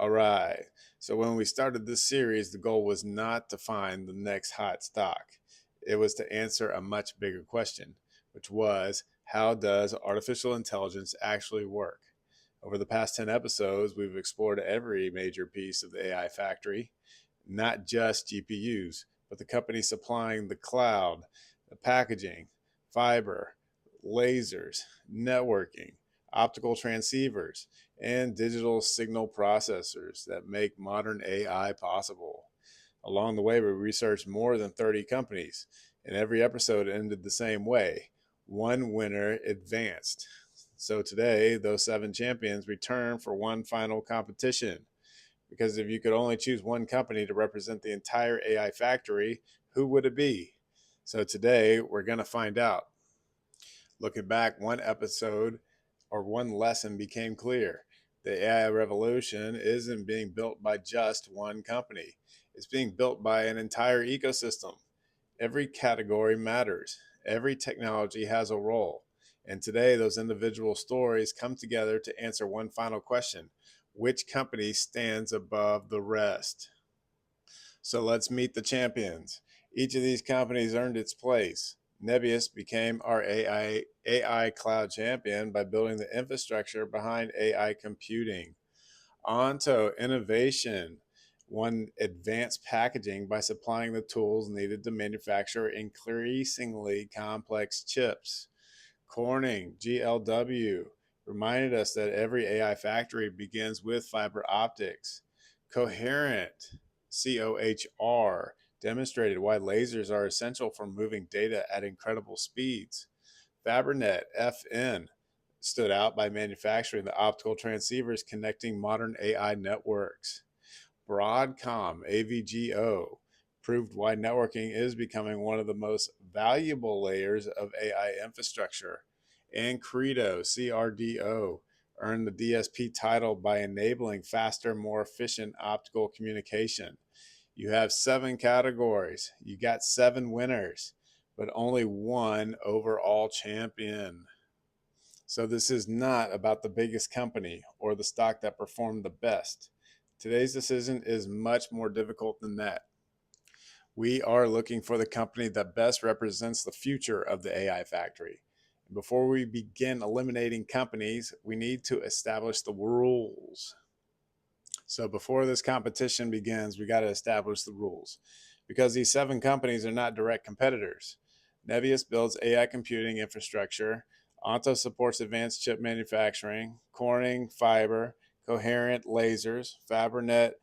All right. So when we started this series, the goal was not to find the next hot stock. It was to answer a much bigger question, which was, how does artificial intelligence actually work? Over the past 10 episodes, we've explored every major piece of the AI factory, not just GPUs, but the companies supplying the cloud, the packaging, fiber, lasers, networking, optical transceivers, and digital signal processors that make modern AI possible. Along the way, we researched more than 30 companies, and every episode ended the same way. One winner advanced. So today, those 7 champions return for one final competition. Because if you could only choose one company to represent the entire AI factory, who would it be? So today, we're going to find out. Looking back, one episode or one lesson became clear. The AI revolution isn't being built by just one company. It's being built by an entire ecosystem. Every category matters. Every technology has a role. And today, those individual stories come together to answer one final question. Which company stands above the rest? So let's meet the champions. Each of these companies earned its place. Nebius became our AI cloud champion by building the infrastructure behind AI computing. Onto Innovation won advanced packaging by supplying the tools needed to manufacture increasingly complex chips. Corning, GLW, reminded us that every AI factory begins with fiber optics. Coherent, COHR, demonstrated why lasers are essential for moving data at incredible speeds. Fabrinet, FN, stood out by manufacturing the optical transceivers connecting modern AI networks. Broadcom, AVGO, proved why networking is becoming one of the most valuable layers of AI infrastructure. And Credo, CRDO, earned the DSP title by enabling faster, more efficient optical communication. You have 7 categories. You got 7 winners, but only one overall champion. So this is not about the biggest company or the stock that performed the best. Today's decision is much more difficult than that. We are looking for the company that best represents the future of the AI factory. And before we begin eliminating companies, we need to establish the rules. So before this competition begins, we got to establish the rules because these 7 companies are not direct competitors. Nebius builds AI computing infrastructure. Onto supports advanced chip manufacturing. Corning, fiber. Coherent, lasers. Fabrinet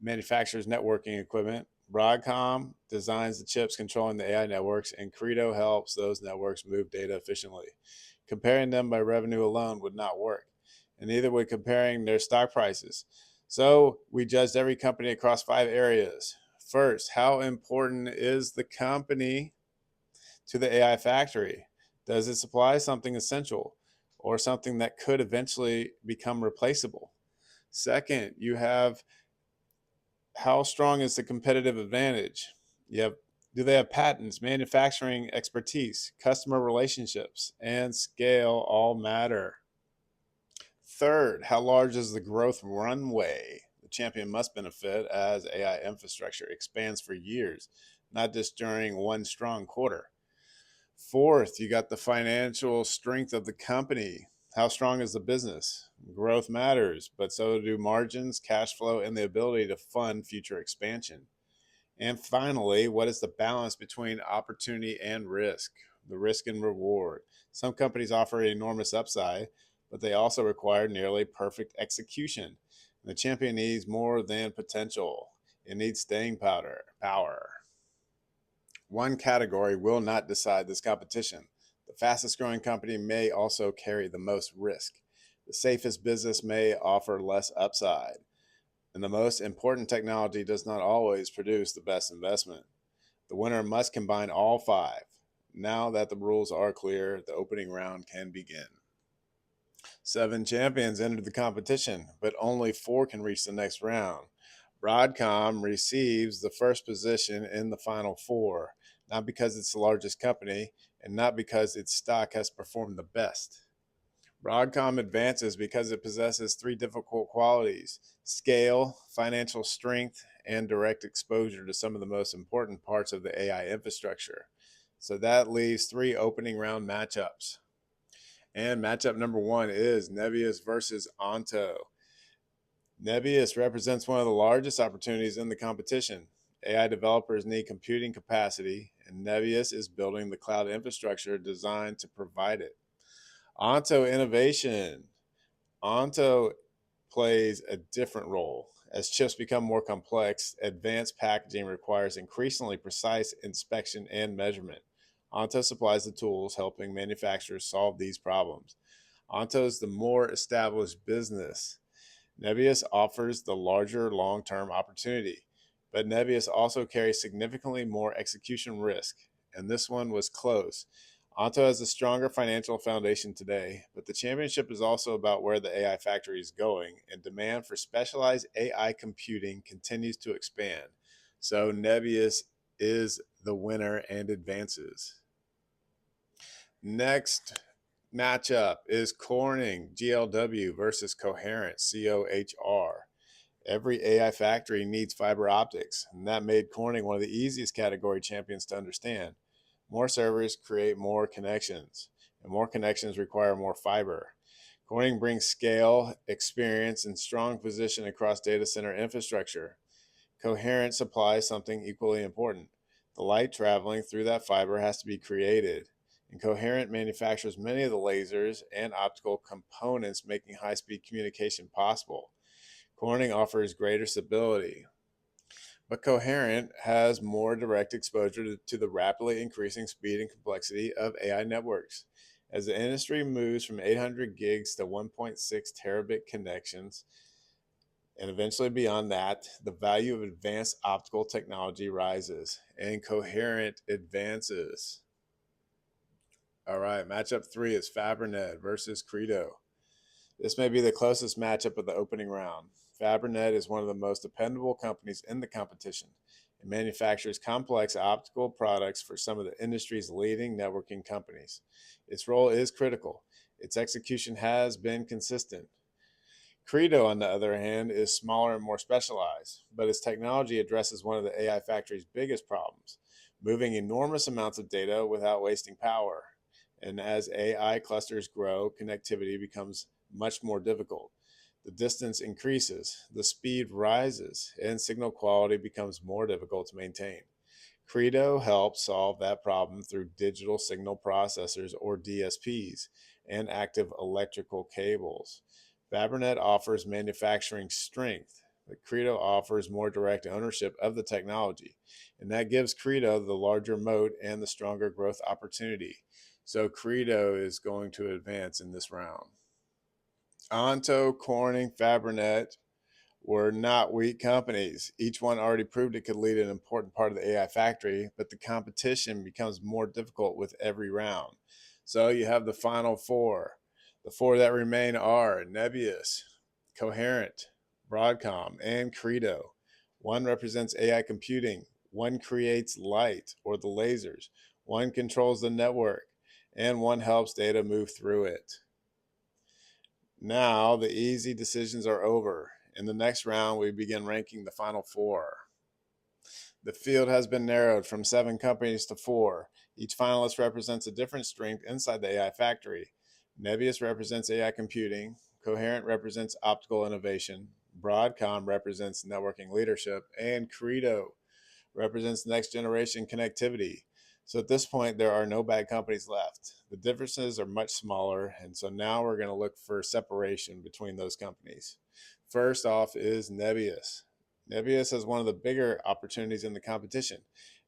manufactures networking equipment. Broadcom designs the chips controlling the AI networks, and Credo helps those networks move data efficiently. Comparing them by revenue alone would not work, and neither would comparing their stock prices. So we judged every company across 5 areas. First, how important is the company to the AI factory? Does it supply something essential or something that could eventually become replaceable? Second, you have how strong is the competitive advantage? Do they have patents, manufacturing expertise, customer relationships, and scale all matter? Third, how large is the growth runway? The champion must benefit as AI infrastructure expands for years, not just during one strong quarter. Fourth, you got the financial strength of the company. How strong is the business? Growth matters, but so do margins, cash flow, and the ability to fund future expansion. And finally, what is the balance between opportunity and risk? The risk and reward. Some companies offer enormous upside, but they also require nearly perfect execution. And the champion needs more than potential. It needs staying power. One category will not decide this competition. The fastest growing company may also carry the most risk. The safest business may offer less upside. And the most important technology does not always produce the best investment. The winner must combine all 5. Now that the rules are clear, the opening round can begin. 7 champions entered the competition, but only 4 can reach the next round. Broadcom receives the first position in the final 4, not because it's the largest company and not because its stock has performed the best. Broadcom advances because it possesses three difficult qualities: scale, financial strength, and direct exposure to some of the most important parts of the AI infrastructure. So that leaves three opening round matchups. And matchup number one is Nebius versus Onto. Nebius represents one of the largest opportunities in the competition. AI developers need computing capacity, and Nebius is building the cloud infrastructure designed to provide it. Onto innovation. Onto plays a different role. As chips become more complex, advanced packaging requires increasingly precise inspection and measurement. Onto supplies the tools helping manufacturers solve these problems. Onto is the more established business. Nebius offers the larger long-term opportunity, but Nebius also carries significantly more execution risk, and this one was close. Onto has a stronger financial foundation today, but the championship is also about where the AI factory is going, and demand for specialized AI computing continues to expand. So Nebius is the winner and advances. Next matchup is Corning GLW versus Coherent COHR. Every AI factory needs fiber optics, and that made Corning one of the easiest category champions to understand. More servers create more connections, and more connections require more fiber. Corning brings scale, experience, and strong position across data center infrastructure. Coherent supplies something equally important. The light traveling through that fiber has to be created, and Coherent manufactures many of the lasers and optical components making high-speed communication possible. Corning offers greater stability, but Coherent has more direct exposure to the rapidly increasing speed and complexity of AI networks. As the industry moves from 800 gigs to 1.6 terabit connections, and eventually beyond that, the value of advanced optical technology rises and Coherent advances. All right, matchup three is Fabrinet versus Credo. This may be the closest matchup of the opening round. Fabrinet is one of the most dependable companies in the competition. It manufactures complex optical products for some of the industry's leading networking companies. Its role is critical. Its execution has been consistent. Credo, on the other hand, is smaller and more specialized, but its technology addresses one of the AI factory's biggest problems: moving enormous amounts of data without wasting power. And as AI clusters grow, connectivity becomes much more difficult. The distance increases, the speed rises, and signal quality becomes more difficult to maintain. Credo helps solve that problem through digital signal processors, or DSPs, and active electrical cables. Fabrinet offers manufacturing strength, but Credo offers more direct ownership of the technology, and that gives Credo the larger moat and the stronger growth opportunity. So Credo is going to advance in this round. Onto, Corning, Fabrinet were not weak companies. Each one already proved it could lead an important part of the AI factory, but the competition becomes more difficult with every round. So you have the final four. The four that remain are Nebius, Coherent, Broadcom, and Credo. One represents AI computing, one creates light or the lasers, one controls the network, and one helps data move through it. Now the easy decisions are over. In the next round, we begin ranking the final four. The field has been narrowed from 7 companies to 4. Each finalist represents a different strength inside the AI factory. Nebius represents AI computing, Coherent represents optical innovation, Broadcom represents networking leadership, and Credo represents next generation connectivity. So at this point, there are no bad companies left. The differences are much smaller, and so now we're going to look for separation between those companies. First off is Nebius. Nebius has one of the bigger opportunities in the competition.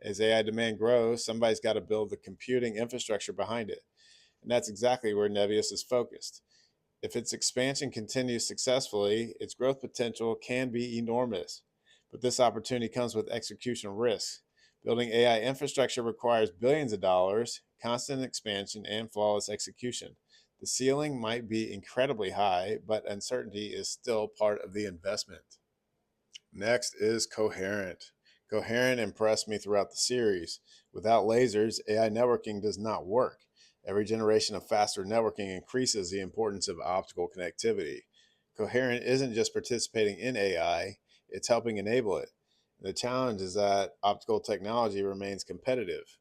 As AI demand grows, somebody's got to build the computing infrastructure behind it. And that's exactly where Nebius is focused. If its expansion continues successfully, its growth potential can be enormous. But this opportunity comes with execution risks. Building AI infrastructure requires billions of dollars, constant expansion, and flawless execution. The ceiling might be incredibly high, but uncertainty is still part of the investment. Next is Coherent. Coherent impressed me throughout the series. Without lasers, AI networking does not work. Every generation of faster networking increases the importance of optical connectivity. Coherent isn't just participating in AI, it's helping enable it. The challenge is that optical technology remains competitive.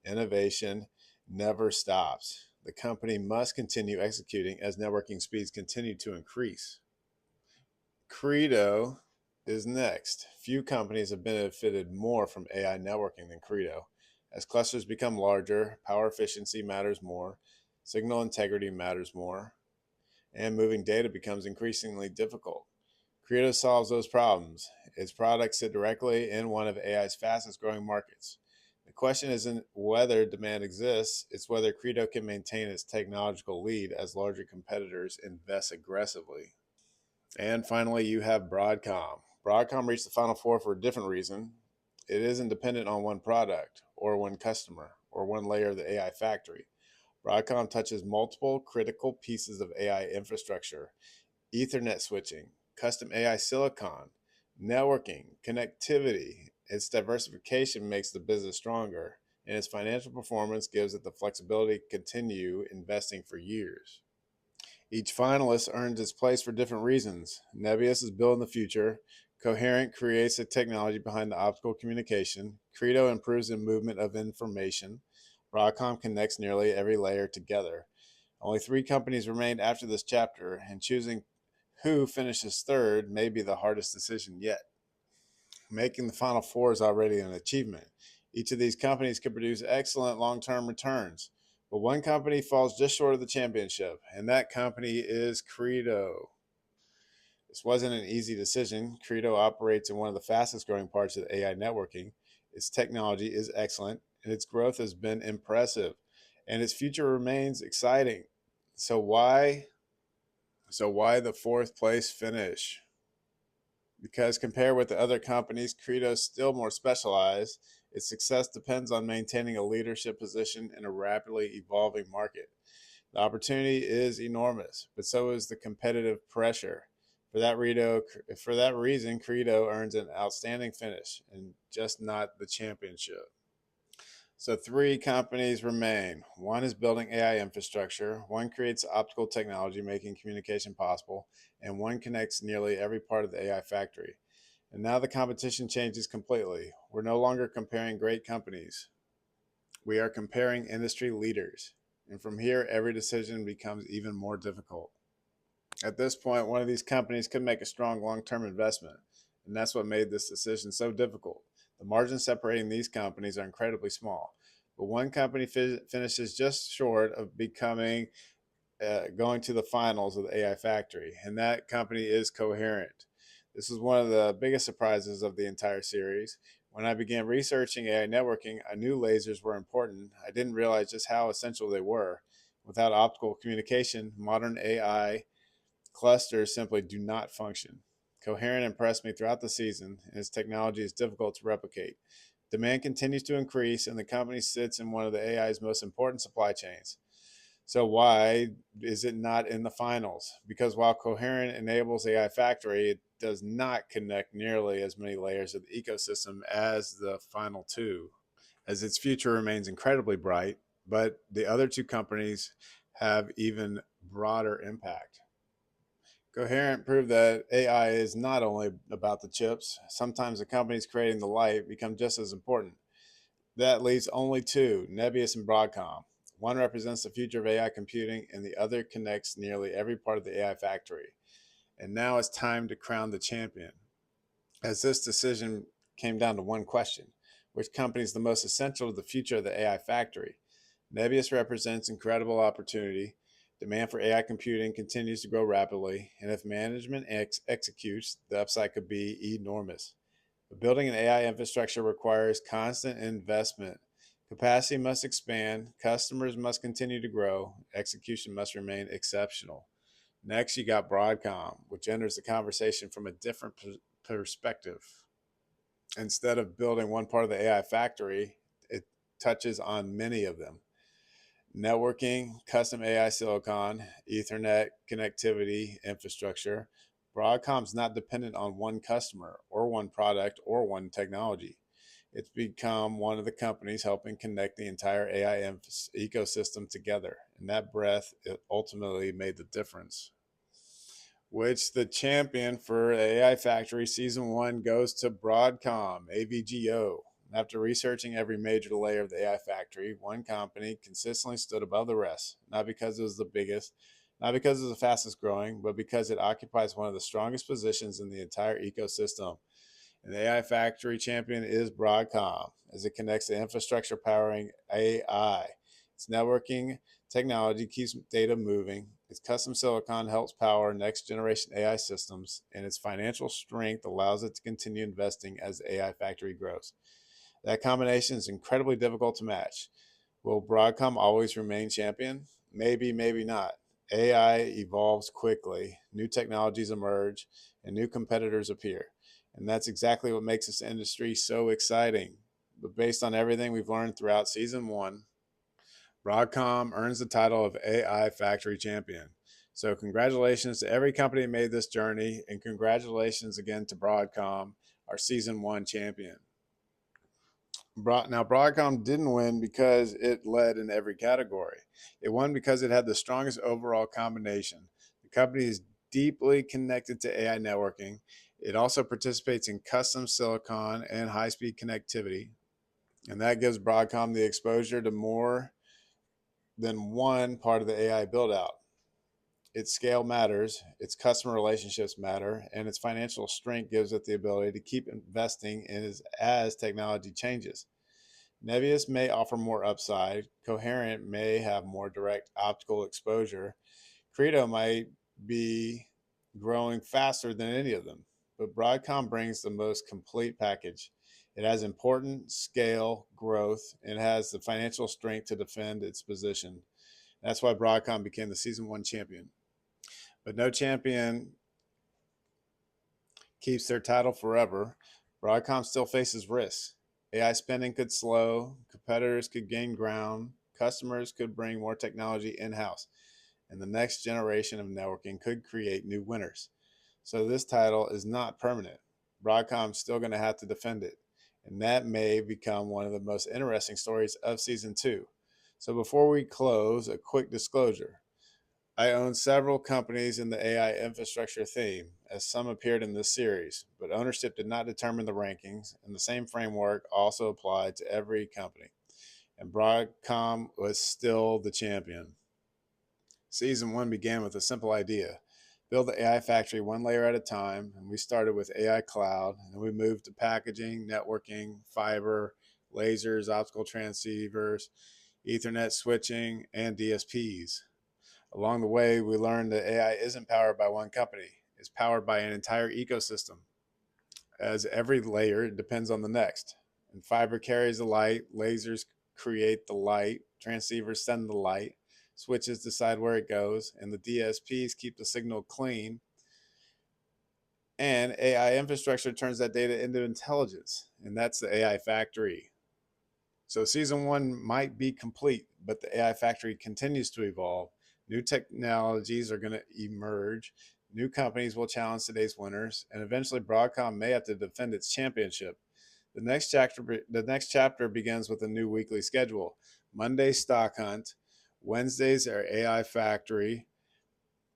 Innovation never stops. The company must continue executing as networking speeds continue to increase. Credo is next. Few companies have benefited more from AI networking than Credo. As clusters become larger, power efficiency matters more, signal integrity matters more, and moving data becomes increasingly difficult. Credo solves those problems. Its products sit directly in one of AI's fastest growing markets. The question isn't whether demand exists, it's whether Credo can maintain its technological lead as larger competitors invest aggressively. And finally, you have Broadcom. Broadcom reached the Final Four for a different reason. It isn't dependent on one product, or one customer, or one layer of the AI factory. Broadcom touches multiple critical pieces of AI infrastructure: Ethernet switching, custom AI silicon, networking, connectivity. Its diversification makes the business stronger, and its financial performance gives it the flexibility to continue investing for years. Each finalist earns its place for different reasons. Nebius is building the future. Coherent creates the technology behind the optical communication. Credo improves the movement of information. Broadcom connects nearly every layer together. Only 3 companies remain after this chapter, and choosing who finishes third may be the hardest decision yet. Making the Final Four is already an achievement. Each of these companies could produce excellent long-term returns, but one company falls just short of the championship, and that company is Credo. This wasn't an easy decision. Credo operates in one of the fastest growing parts of AI networking. Its technology is excellent, and its growth has been impressive, and its future remains exciting. So why the fourth place finish? Because compared with the other companies, Credo is still more specialized. Its success depends on maintaining a leadership position in a rapidly evolving market. The opportunity is enormous, but so is the competitive pressure. For that reason, Credo earns an outstanding finish and just not the championship. So 3 companies remain. One is building AI infrastructure, one creates optical technology making communication possible, and one connects nearly every part of the AI factory. And now the competition changes completely. We're no longer comparing great companies. We are comparing industry leaders. And from here, every decision becomes even more difficult. At this point, one of these companies could make a strong long-term investment, and that's what made this decision so difficult. The margins separating these companies are incredibly small, but one company finishes just short of going to the finals of the AI factory, and that company is Coherent. This is one of the biggest surprises of the entire series. When I began researching AI networking, I knew lasers were important. I didn't realize just how essential they were. Without optical communication, modern AI clusters simply do not function. Coherent impressed me throughout the season, and its technology is difficult to replicate. Demand continues to increase, and the company sits in one of the AI's most important supply chains. So why is it not in the finals? Because while Coherent enables AI Factory, it does not connect nearly as many layers of the ecosystem as the final 2, as its future remains incredibly bright, but the other 2 companies have even broader impact. Coherent proved that AI is not only about the chips. Sometimes the companies creating the light become just as important. That leaves only 2, Nebius and Broadcom. One represents the future of AI computing, and the other connects nearly every part of the AI factory. And now it's time to crown the champion. As this decision came down to one question: which company is the most essential to the future of the AI factory? Nebius represents incredible opportunity. Demand for AI computing continues to grow rapidly, and if management executes, the upside could be enormous. But building an AI infrastructure requires constant investment. Capacity must expand, customers must continue to grow, execution must remain exceptional. Next, you got Broadcom, which enters the conversation from a different perspective. Instead of building one part of the AI factory, it touches on many of them: networking, custom AI silicon, Ethernet, connectivity, infrastructure. Broadcom's not dependent on one customer or one product or one technology. It's become one of the companies helping connect the entire AI ecosystem together. And that breadth ultimately made the difference. Which the champion for AI Factory Season 1 goes to Broadcom, AVGO. After researching every major layer of the AI Factory, one company consistently stood above the rest, not because it was the biggest, not because it was the fastest growing, but because it occupies one of the strongest positions in the entire ecosystem. And the AI Factory champion is Broadcom, as it connects the infrastructure powering AI. Its networking technology keeps data moving. Its custom silicon helps power next generation AI systems, and its financial strength allows it to continue investing as the AI Factory grows. That combination is incredibly difficult to match. Will Broadcom always remain champion? Maybe, maybe not. AI evolves quickly, new technologies emerge, and new competitors appear. And that's exactly what makes this industry so exciting. But based on everything we've learned throughout Season 1, Broadcom earns the title of AI Factory Champion. So congratulations to every company that made this journey, and congratulations again to Broadcom, our Season 1 champion. Now, Broadcom didn't win because it led in every category. It won because it had the strongest overall combination. The company is deeply connected to AI networking. It also participates in custom silicon and high-speed connectivity. And that gives Broadcom the exposure to more than one part of the AI build-out. Its scale matters, its customer relationships matter, and its financial strength gives it the ability to keep investing in as technology changes. Nebius may offer more upside. Coherent may have more direct optical exposure. Credo might be growing faster than any of them. But Broadcom brings the most complete package. It has important scale growth and has the financial strength to defend its position. That's why Broadcom became the Season 1 champion. But no champion keeps their title forever. Broadcom still faces risks. AI spending could slow, competitors could gain ground, customers could bring more technology in-house, and the next generation of networking could create new winners. So this title is not permanent. Broadcom's still going to have to defend it, and that may become one of the most interesting stories of Season 2. So before we close, a quick disclosure. I own several companies in the AI infrastructure theme, as some appeared in this series, but ownership did not determine the rankings, and the same framework also applied to every company. And Broadcom was still the champion. Season 1 began with a simple idea. Build the AI factory one layer at a time, and we started with AI cloud, and we moved to packaging, networking, fiber, lasers, optical transceivers, Ethernet switching, and DSPs. Along the way, we learned that AI isn't powered by one company. It's powered by an entire ecosystem. As every layer depends on the next. And fiber carries the light, lasers create the light, transceivers send the light, switches decide where it goes, and the DSPs keep the signal clean. And AI infrastructure turns that data into intelligence, and that's the AI factory. So Season 1 might be complete, but the AI factory continues to evolve. New technologies are going to emerge. New companies will challenge today's winners, and eventually Broadcom may have to defend its championship. The next chapter begins with a new weekly schedule. Monday, Stock Hunt. Wednesdays are AI Factory,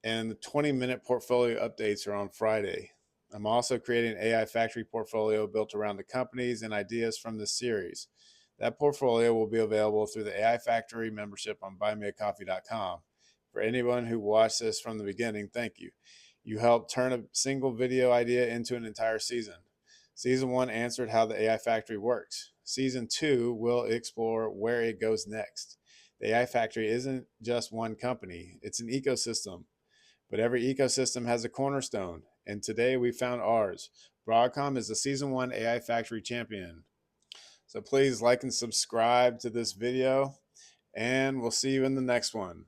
and the 20-minute portfolio updates are on Friday. I'm also creating an AI Factory portfolio built around the companies and ideas from this series. That portfolio will be available through the AI Factory membership on buymeacoffee.com. For anyone who watched this from the beginning, thank you. You helped turn a single video idea into an entire season. Season 1 answered how the AI Factory works. Season 2 will explore where it goes next. The AI Factory isn't just one company, it's an ecosystem. But every ecosystem has a cornerstone, and today we found ours. Broadcom is the Season 1 AI Factory champion. So please like and subscribe to this video, and we'll see you in the next one.